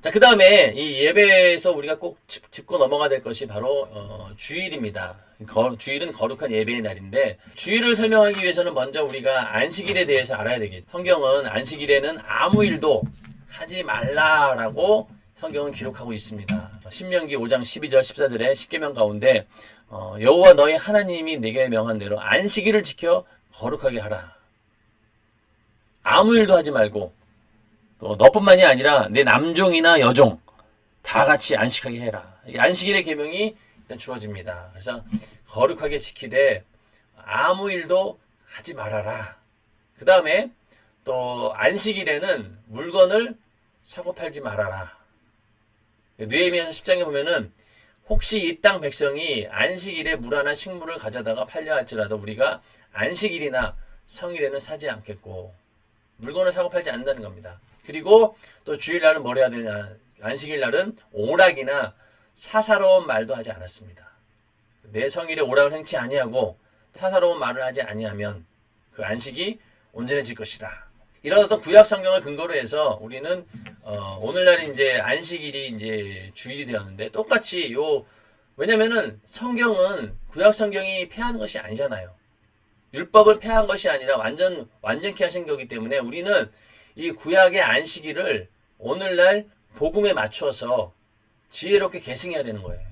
자, 그 다음에 이 예배에서 우리가 꼭 짚고 넘어가야 될 것이 바로 주일입니다. 주일은 거룩한 예배의 날인데, 주일을 설명하기 위해서는 먼저 우리가 안식일에 대해서 알아야 되겠죠. 성경은 안식일에는 아무 일도 하지 말라라고 성경은 기록하고 있습니다. 신명기 5장 12절 14절에 십계명 가운데 여호와 너희 하나님이 네게 명한 대로 안식일을 지켜 거룩하게 하라. 아무 일도 하지 말고 또 너뿐만이 아니라 내 남종이나 여종 다 같이 안식하게 해라. 안식일의 계명이 일단 주어집니다. 그래서 거룩하게 지키되 아무 일도 하지 말아라. 그 다음에 또 안식일에는 물건을 사고 팔지 말아라. 느헤미야 10장에 보면은 혹시 이 땅 백성이 안식일에 물 하나 식물을 가져다가 팔려 할지라도 우리가 안식일이나 성일에는 사지 않겠고 물건을 사고 팔지 않는다는 겁니다. 그리고 또 주일날은 뭘 해야 되냐. 안식일날은 오락이나 사사로운 말도 하지 않았습니다. 내 성일에 오락을 행치 아니하고 사사로운 말을 하지 아니하면 그 안식이 온전해질 것이다. 이런 어떤 구약 성경을 근거로 해서 우리는 오늘날 이제 안식일이 이제 주일이 되었는데 똑같이 왜냐면은 성경은 구약 성경이 폐한 것이 아니잖아요. 율법을 폐한 것이 아니라 완전케 하신 거기 때문에 우리는 이 구약의 안식일을 오늘날 복음에 맞춰서 지혜롭게 계승해야 되는 거예요.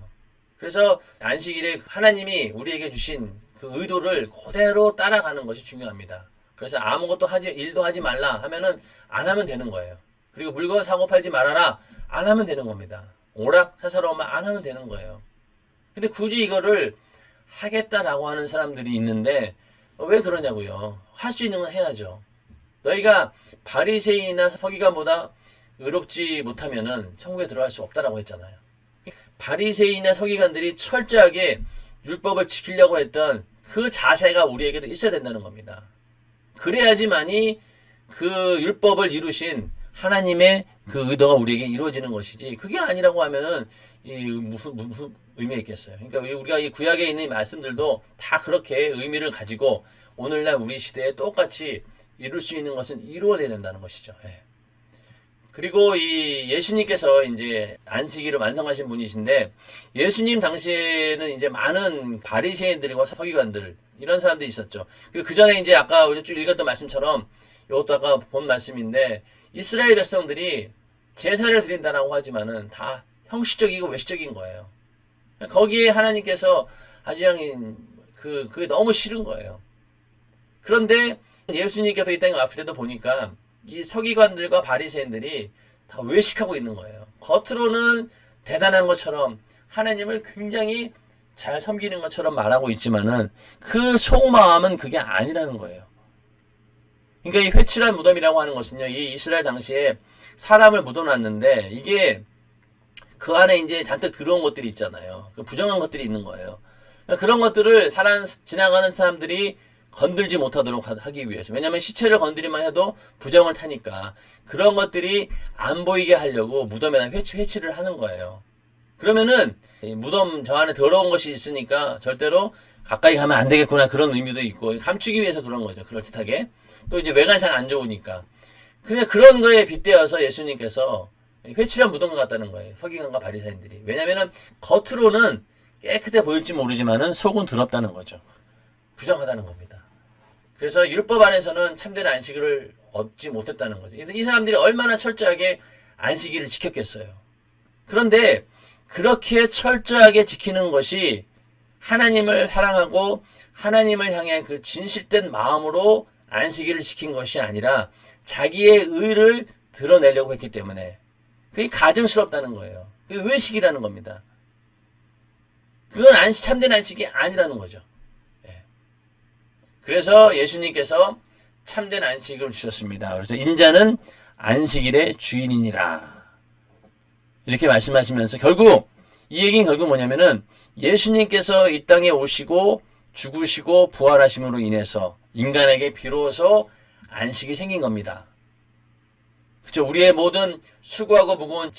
그래서 안식일에 하나님이 우리에게 주신 그 의도를 그대로 따라가는 것이 중요합니다. 그래서 아무것도 일도 하지 말라 하면은 안 하면 되는 거예요. 그리고 물건 사고 팔지 말아라 안 하면 되는 겁니다. 오락 사사로우면 안 하면 되는 거예요. 근데 굳이 이거를 하겠다라고 하는 사람들이 있는데 왜 그러냐고요. 할 수 있는 건 해야죠. 너희가 바리새인이나 서기관보다 의롭지 못하면은 천국에 들어갈 수 없다라고 했잖아요. 바리새인이나 서기관들이 철저하게 율법을 지키려고 했던 그 자세가 우리에게도 있어야 된다는 겁니다. 그래야지만이 그 율법을 이루신 하나님의 그 의도가 우리에게 이루어지는 것이지 그게 아니라고 하면은 무슨 의미가 있겠어요. 그러니까 우리가 이 구약에 있는 말씀들도 다 그렇게 의미를 가지고 오늘날 우리 시대에 똑같이 이룰 수 있는 것은 이루어야 된다는 것이죠. 예. 그리고 이 예수님께서 이제 안식일을 완성하신 분이신데 예수님 당시에는 이제 많은 바리새인들과 서기관들 이런 사람들이 있었죠. 그 전에 이제 아까 우리 쭉 읽었던 말씀처럼 이것도 아까 본 말씀인데 이스라엘 백성들이 제사를 드린다라고 하지만은 다 형식적이고 외식적인 거예요. 거기에 하나님께서 아주 그냥 그게 너무 싫은 거예요. 그런데 예수님께서 이 땅에 왔을 때도 보니까 이 서기관들과 바리새인들이 다 외식하고 있는 거예요. 겉으로는 대단한 것처럼 하나님을 굉장히 잘 섬기는 것처럼 말하고 있지만은 그 속마음은 그게 아니라는 거예요. 그러니까 이 회칠한 무덤이라고 하는 것은요, 이 이스라엘 당시에 사람을 묻어놨는데 이게 그 안에 이제 잔뜩 들어온 것들이 있잖아요. 부정한 것들이 있는 거예요. 그러니까 그런 것들을 지나가는 사람들이 건들지 못하도록 하기 위해서. 왜냐하면 시체를 건드리만 해도 부정을 타니까 그런 것들이 안 보이게 하려고 무덤에다 회치를 하는 거예요. 그러면은 무덤 저 안에 더러운 것이 있으니까 절대로 가까이 가면 안 되겠구나 그런 의미도 있고 감추기 위해서 그런 거죠. 그럴듯하게. 또 이제 외관상 안 좋으니까. 그냥 그런 거에 빗대어서 예수님께서 회칠한 무덤과 같다는 거예요. 서기관과 바리새인들이. 왜냐면은 겉으로는 깨끗해 보일지 모르지만은 속은 더럽다는 거죠. 부정하다는 겁니다. 그래서 율법 안에서는 참된 안식일을 얻지 못했다는 거죠. 그래서 이 사람들이 얼마나 철저하게 안식일을 지켰겠어요. 그런데 그렇게 철저하게 지키는 것이 하나님을 사랑하고 하나님을 향해 그 진실된 마음으로 안식일을 지킨 것이 아니라 자기의 의를 드러내려고 했기 때문에 그게 가증스럽다는 거예요. 그게 외식이라는 겁니다. 그건 참된 안식이 아니라는 거죠. 그래서 예수님께서 참된 안식을 주셨습니다. 그래서 인자는 안식일의 주인이니라. 이렇게 말씀하시면서 결국 이 얘기는 결국 뭐냐면은 예수님께서 이 땅에 오시고 죽으시고 부활하심으로 인해서 인간에게 비로소 안식이 생긴 겁니다. 그렇죠? 우리의 모든 수고하고 무거운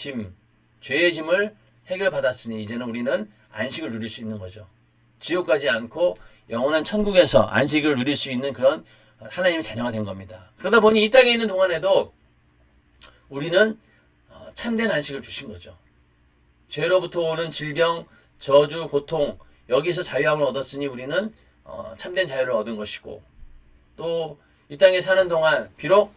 죄의 짐을 해결받았으니 이제는 우리는 안식을 누릴 수 있는 거죠. 지옥 가지 않고 영원한 천국에서 안식을 누릴 수 있는 그런 하나님의 자녀가 된 겁니다. 그러다 보니 이 땅에 있는 동안에도 우리는 참된 안식을 주신 거죠. 죄로부터 오는 질병, 저주, 고통, 여기서 자유함을 얻었으니 우리는 참된 자유를 얻은 것이고, 또 이 땅에 사는 동안 비록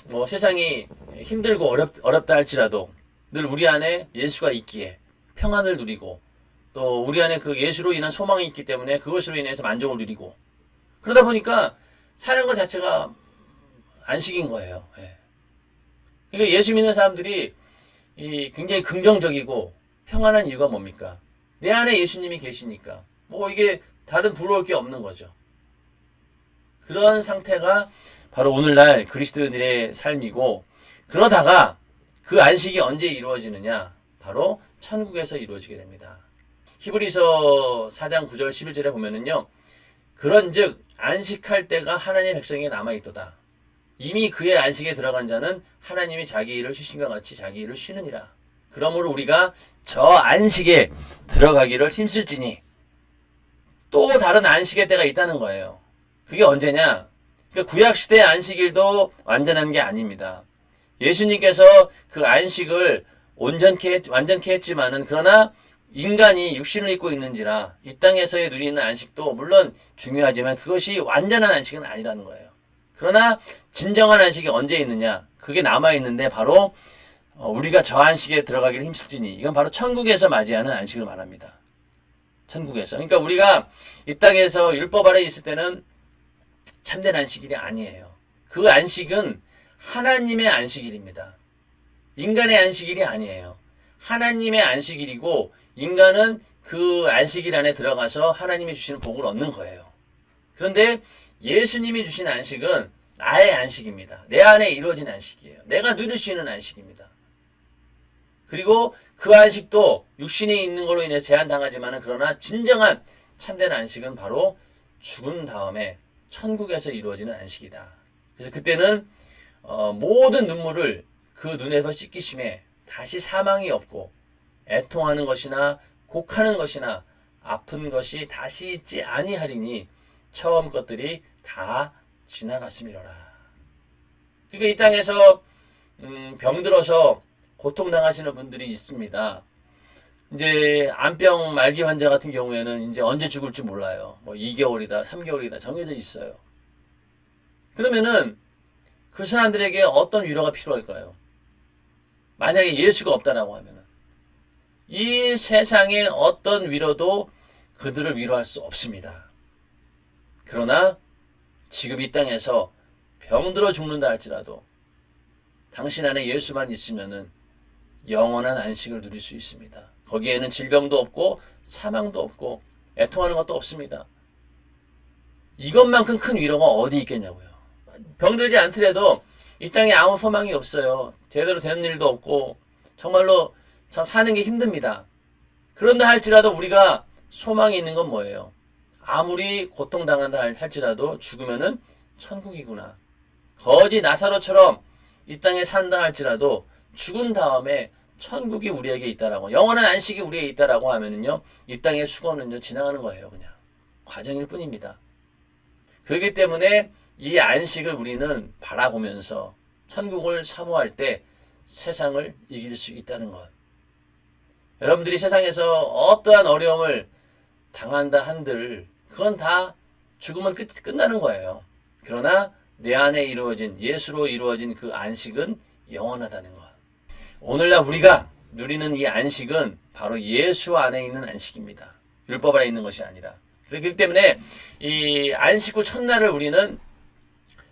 뭐 세상이 힘들고 어렵다 할지라도 늘 우리 안에 예수가 있기에 평안을 누리고, 또 우리 안에 그 예수로 인한 소망이 있기 때문에 그것으로 인해서 만족을 누리고, 그러다 보니까 사는 것 자체가 안식인 거예요. 예. 그러니까 예수 믿는 사람들이 굉장히 긍정적이고 평안한 이유가 뭡니까? 내 안에 예수님이 계시니까. 뭐 이게 다른 부러울 게 없는 거죠. 그런 상태가 바로 오늘날 그리스도인들의 삶이고, 그러다가 그 안식이 언제 이루어지느냐? 바로 천국에서 이루어지게 됩니다. 히브리서 4장 9절 11절에 보면은요, 그런즉 안식할 때가 하나님의 백성에게 남아있도다. 이미 그의 안식에 들어간 자는 하나님이 자기 일을 쉬심과 같이 자기 일을 쉬느니라. 그러므로 우리가 저 안식에 들어가기를 힘쓸지니, 또 다른 안식의 때가 있다는 거예요. 그게 언제냐? 그러니까 구약시대의 안식일도 완전한 게 아닙니다. 예수님께서 그 안식을 완전케 했지만은, 그러나 인간이 육신을 입고 있는지라 이 땅에서의 누리는 안식도 물론 중요하지만 그것이 완전한 안식은 아니라는 거예요. 그러나 진정한 안식이 언제 있느냐? 그게 남아있는데 바로 우리가 저 안식에 들어가기를 힘쓸지니, 이건 바로 천국에서 맞이하는 안식을 말합니다. 천국에서. 그러니까 우리가 이 땅에서 율법 아래 있을 때는 참된 안식일이 아니에요. 그 안식은 하나님의 안식일입니다. 인간의 안식일이 아니에요. 하나님의 안식일이고, 인간은 그 안식일 안에 들어가서 하나님이 주시는 복을 얻는 거예요. 그런데 예수님이 주신 안식은 나의 안식입니다. 내 안에 이루어진 안식이에요. 내가 누릴 수 있는 안식입니다. 그리고 그 안식도 육신에 있는 걸로 인해서 제한당하지만은, 그러나 진정한 참된 안식은 바로 죽은 다음에 천국에서 이루어지는 안식이다. 그래서 그때는 모든 눈물을 그 눈에서 씻기심에 다시 사망이 없고, 애통하는 것이나 곡하는 것이나 아픈 것이 다시 있지 아니하리니 처음 것들이 다 지나갔음이로라. 그러니까 이 땅에서 병들어서 고통당하시는 분들이 있습니다. 이제 암병 말기 환자 같은 경우에는 이제 언제 죽을지 몰라요. 뭐 2개월이다, 3개월이다 정해져 있어요. 그러면은 그 사람들에게 어떤 위로가 필요할까요? 만약에 예수가 없다라고 하면은 이 세상의 어떤 위로도 그들을 위로할 수 없습니다. 그러나 지금 이 땅에서 병들어 죽는다 할지라도 당신 안에 예수만 있으면은 영원한 안식을 누릴 수 있습니다. 거기에는 질병도 없고 사망도 없고 애통하는 것도 없습니다. 이것만큼 큰 위로가 어디 있겠냐고요. 병들지 않더라도 이 땅에 아무 소망이 없어요. 제대로 되는 일도 없고 정말로 참 사는 게 힘듭니다. 그런다 할지라도 우리가 소망이 있는 건 뭐예요? 아무리 고통당한다 할지라도 죽으면은 천국이구나. 거지 나사로처럼 이 땅에 산다 할지라도 죽은 다음에 천국이 우리에게 있다라고, 영원한 안식이 우리에게 있다라고 하면은요, 이 땅의 수고는요 지나가는 거예요. 그냥 과정일 뿐입니다. 그렇기 때문에 이 안식을 우리는 바라보면서 천국을 사모할 때 세상을 이길 수 있다는 것. 여러분들이 세상에서 어떠한 어려움을 당한다 한들 그건 다 죽으면 끝나는 거예요. 그러나 내 안에 이루어진, 예수로 이루어진 그 안식은 영원하다는 것. 오늘날 우리가 누리는 이 안식은 바로 예수 안에 있는 안식입니다. 율법 아래 있는 것이 아니라. 그렇기 때문에 이 안식 후 첫날을 우리는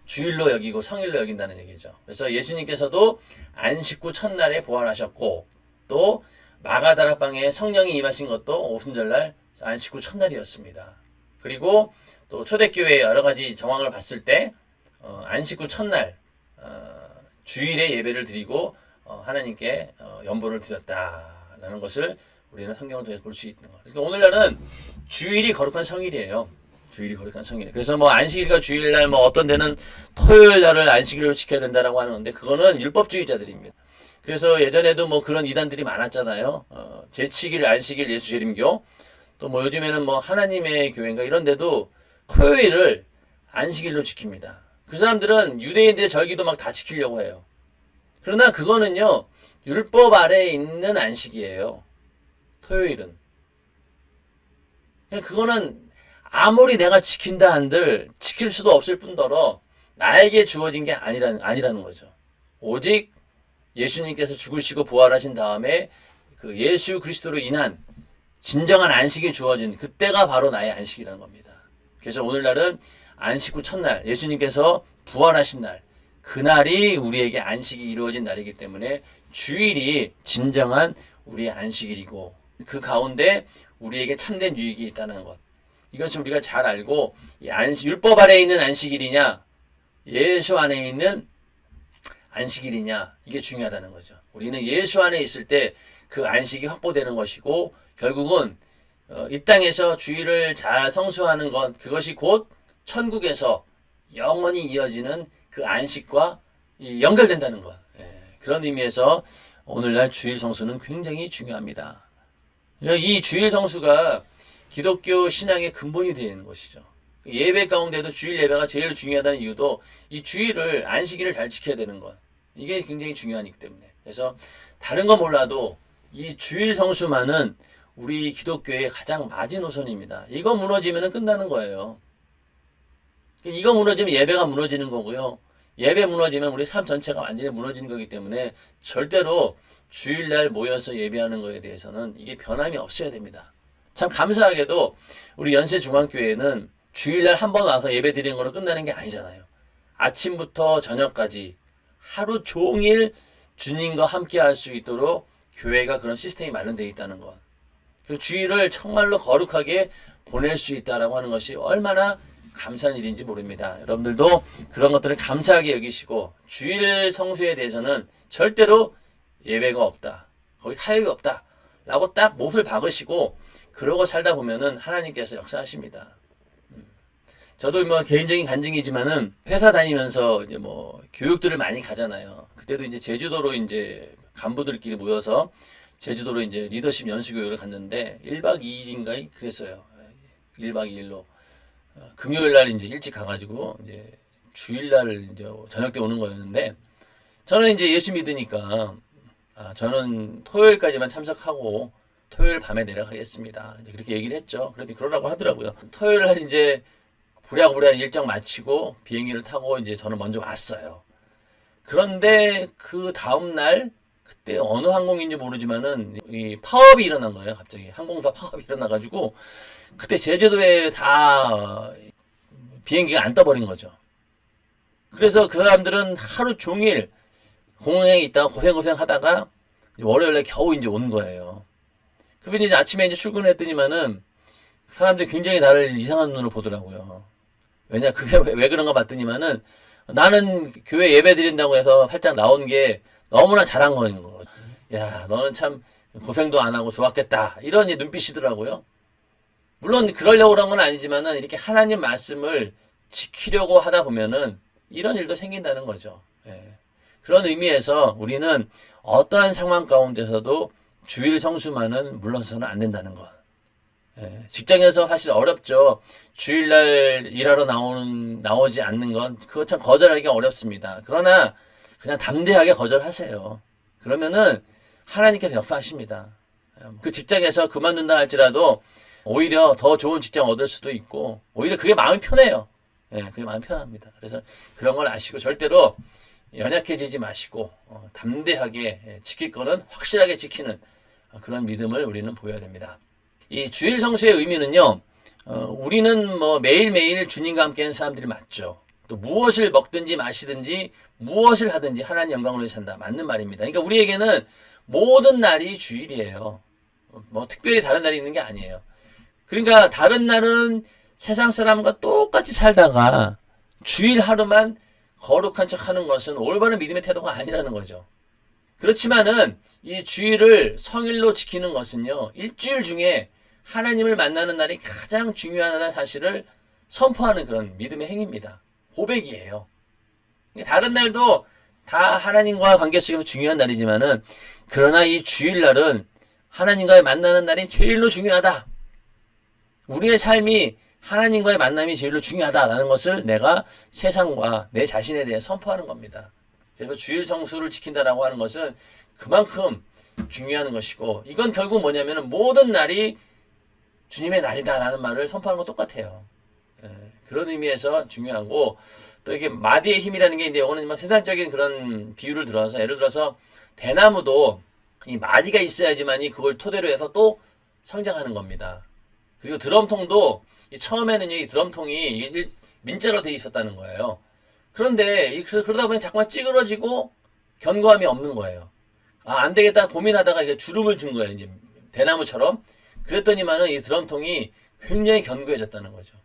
주일로 여기고 성일로 여긴다는 얘기죠. 그래서 예수님께서도 안식 후 첫날에 부활하셨고, 또 마가다락방에 성령이 임하신 것도 오순절날 안식 후 첫날이었습니다. 그리고 또 초대교회의 여러 가지 정황을 봤을 때 안식 후 첫날 주일에 예배를 드리고 하나님께 연보를 드렸다라는 것을 우리는 성경을 통해서 볼 수 있는 것. 그래서 오늘날은 주일이 거룩한 성일이에요. 주일이 거룩한 성일. 그래서 뭐 안식일과 주일날 뭐 어떤 데는 토요일 날을 안식일로 지켜야 된다라고 하는데 그거는 율법주의자들입니다. 그래서 예전에도 뭐 그런 이단들이 많았잖아요. 제치길, 안식일, 예수재림교. 또 뭐 요즘에는 뭐 하나님의 교회인가 이런 데도 토요일을 안식일로 지킵니다. 그 사람들은 유대인들의 절기도 막 다 지키려고 해요. 그러나 그거는요, 율법 아래에 있는 안식이에요. 토요일은. 그거는 아무리 내가 지킨다 한들 지킬 수도 없을 뿐더러 나에게 주어진 게 아니라는 거죠. 오직 예수님께서 죽으시고 부활하신 다음에 그 예수 그리스도로 인한 진정한 안식이 주어진 그때가 바로 나의 안식이라는 겁니다. 그래서 오늘날은 안식 후 첫날, 예수님께서 부활하신 날, 그날이 우리에게 안식이 이루어진 날이기 때문에 주일이 진정한 우리의 안식일이고 그 가운데 우리에게 참된 유익이 있다는 것. 이것을 우리가 잘 알고 율법 아래에 있는 안식일이냐 예수 안에 있는 안식일이냐 이게 중요하다는 거죠. 우리는 예수 안에 있을 때 그 안식이 확보되는 것이고 결국은 이 땅에서 주일을 잘 성수하는 것 그것이 곧 천국에서 영원히 이어지는 그 안식과 연결된다는 것. 그런 의미에서 오늘날 주일 성수는 굉장히 중요합니다. 이 주일 성수가 기독교 신앙의 근본이 되는 것이죠. 예배 가운데도 주일 예배가 제일 중요하다는 이유도 이 주일을 안식일을 잘 지켜야 되는 것. 이게 굉장히 중요하기 때문에. 그래서 다른 거 몰라도 이 주일 성수만은 우리 기독교의 가장 마지노선입니다. 이거 무너지면 끝나는 거예요. 이거 무너지면 예배가 무너지는 거고요. 예배 무너지면 우리 삶 전체가 완전히 무너지는 거기 때문에 절대로 주일날 모여서 예배하는 거에 대해서는 이게 변함이 없어야 됩니다. 참 감사하게도 우리 연세중앙교회는 주일날 한 번 와서 예배 드리는 거로 끝나는 게 아니잖아요. 아침부터 저녁까지 하루 종일 주님과 함께 할 수 있도록 교회가 그런 시스템이 마련되어 있다는 것. 그 주일을 정말로 거룩하게 보낼 수 있다라고 하는 것이 얼마나 감사한 일인지 모릅니다. 여러분들도 그런 것들을 감사하게 여기시고 주일 성수에 대해서는 절대로 예배가 없다. 거기 타협이 없다. 라고 딱 못을 박으시고 그러고 살다 보면은 하나님께서 역사하십니다. 저도 뭐 개인적인 간증이지만은 회사 다니면서 이제 뭐 교육들을 많이 가잖아요. 그때도 이제 제주도로 이제 간부들끼리 모여서 제주도로 이제 리더십 연수교육을 갔는데 1박 2일인가 그랬어요. 1박 2일로. 금요일 날 이제 일찍 가가지고 이제 주일 날 이제 저녁 때 오는 거였는데 저는 이제 예수 믿으니까 저는 토요일까지만 참석하고 토요일 밤에 내려가겠습니다. 이제 그렇게 얘기를 했죠. 그래도 그러라고 하더라고요. 토요일 날 이제 부랴부랴 일정 마치고 비행기를 타고 이제 저는 먼저 왔어요. 그런데 그 다음 날 그때 어느 항공인지 모르지만은 이 파업이 일어난 거예요. 갑자기 항공사 파업이 일어나가지고 그때 제주도에 다 비행기가 안 떠버린 거죠. 그래서 그 사람들은 하루 종일 공항에 있다가 고생 하다가 월요일에 겨우 이제 온 거예요. 그래서 이제 아침에 이제 출근을 했더니만은 사람들이 굉장히 나를 이상한 눈으로 보더라고요. 왜냐, 그게 왜 그런가 봤더니만은 나는 교회 예배 드린다고 해서 활짝 나온 게 너무나 잘한 거인 거. 야, 너는 참 고생도 안 하고 좋았겠다. 이런 눈빛이더라고요. 물론 그러려고 그런 건 아니지만은 이렇게 하나님 말씀을 지키려고 하다 보면은 이런 일도 생긴다는 거죠. 그런 의미에서 우리는 어떠한 상황 가운데서도 주일 성수만은 물러서는 안 된다는 것. 직장에서 사실 어렵죠. 주일날 일하러 나오지 않는 건 그거 참 거절하기가 어렵습니다. 그러나 그냥 담대하게 거절하세요. 그러면은 하나님께서 역사하십니다. 그 직장에서 그만둔다 할지라도 오히려 더 좋은 직장 얻을 수도 있고 오히려 그게 마음이 편해요. 그게 마음이 편합니다. 그래서 그런 걸 아시고 절대로 연약해지지 마시고 담대하게 지킬 거는 확실하게 지키는 그런 믿음을 우리는 보여야 됩니다. 이 주일 성수의 의미는요. 우리는 뭐 매일매일 주님과 함께하는 사람들이 맞죠. 또 무엇을 먹든지 마시든지 무엇을 하든지 하나님 영광을 위해 산다. 맞는 말입니다. 그러니까 우리에게는 모든 날이 주일이에요. 뭐 특별히 다른 날이 있는 게 아니에요. 그러니까 다른 날은 세상 사람과 똑같이 살다가 주일 하루만 거룩한 척 하는 것은 올바른 믿음의 태도가 아니라는 거죠. 그렇지만은 이 주일을 성일로 지키는 것은요. 일주일 중에 하나님을 만나는 날이 가장 중요하다는 사실을 선포하는 그런 믿음의 행위입니다. 고백이에요. 다른 날도 다 하나님과 관계 속에서 중요한 날이지만은 그러나 이 주일날은 하나님과의 만나는 날이 제일로 중요하다. 우리의 삶이 하나님과의 만남이 제일로 중요하다라는 것을 내가 세상과 내 자신에 대해 선포하는 겁니다. 그래서 주일 성수를 지킨다라고 하는 것은 그만큼 중요한 것이고, 이건 결국 뭐냐면은 모든 날이 주님의 날이다라는 말을 선포하는 건 똑같아요. 그런 의미에서 중요하고, 또 이게 마디의 힘이라는 게 이제 이거는 세상적인 그런 비유를 들어서, 예를 들어서 대나무도 이 마디가 있어야지만이 그걸 토대로 해서 또 성장하는 겁니다. 그리고 드럼통도 처음에는 이 드럼통이 민자로 돼 있었다는 거예요. 그런데 그러다 보니 자꾸만 찌그러지고 견고함이 없는 거예요. 아, 안 되겠다 고민하다가 이게 주름을 준 거예요. 이제 대나무처럼. 그랬더니만은 이 드럼통이 굉장히 견고해졌다는 거죠.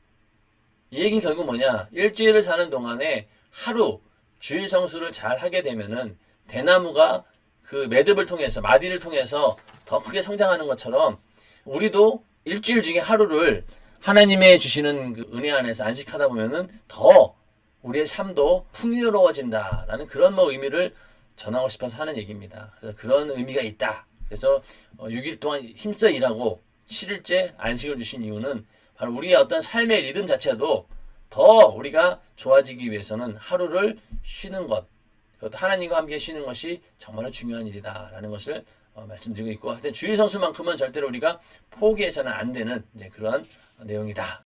이 얘기는 결국 뭐냐? 일주일을 사는 동안에 하루 주일 성수를 잘 하게 되면은 대나무가 그 매듭을 통해서, 마디를 통해서 더 크게 성장하는 것처럼 우리도 일주일 중에 하루를 하나님의 주시는 그 은혜 안에서 안식하다 보면은 더 우리의 삶도 풍요로워진다라는 그런 의미를 전하고 싶어서 하는 얘기입니다. 그래서 그런 의미가 있다. 그래서 6일 동안 힘써 일하고 7일째 안식을 주신 이유는 바로 우리의 어떤 삶의 리듬 자체도 더 우리가 좋아지기 위해서는 하루를 쉬는 것, 그것도 하나님과 함께 쉬는 것이 정말로 중요한 일이다라는 것을 말씀드리고 있고, 하여튼 주일 성수만큼은 절대로 우리가 포기해서는 안 되는 이제 그러한 내용이다.